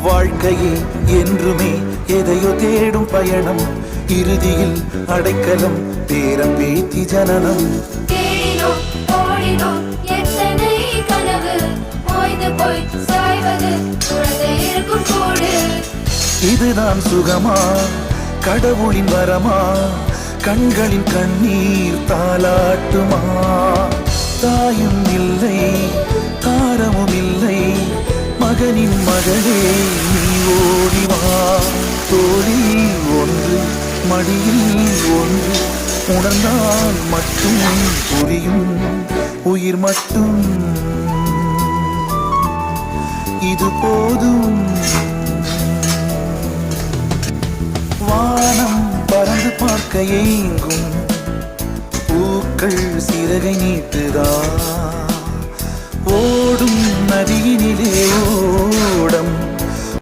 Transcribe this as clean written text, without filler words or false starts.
வாழ்க்கையே என்றுமே எதையோ தேடும் பயணம், இறுதியில் அடைக்கலம் பேரம் பேத்தி ஜனனம். இதுதான் சுகமா கடவுளின் வரமா, கண்களின் கண்ணீர் தாலாட்டுமா. தாயும் இல்லை தாரமும் இல்லை, மகனின் மகளே நீ ஓடிவா. தோளில் ஒன்று மடியில் ஒன்று, உணர்ந்தால் மட்டும் புரியும் உயிர் மட்டும் இது போதும். வானம் பறந்து பார்க்க ஏங்கும், பூக்கள் சிறகை நீட்டுதா. ஓடும் நதியினிலே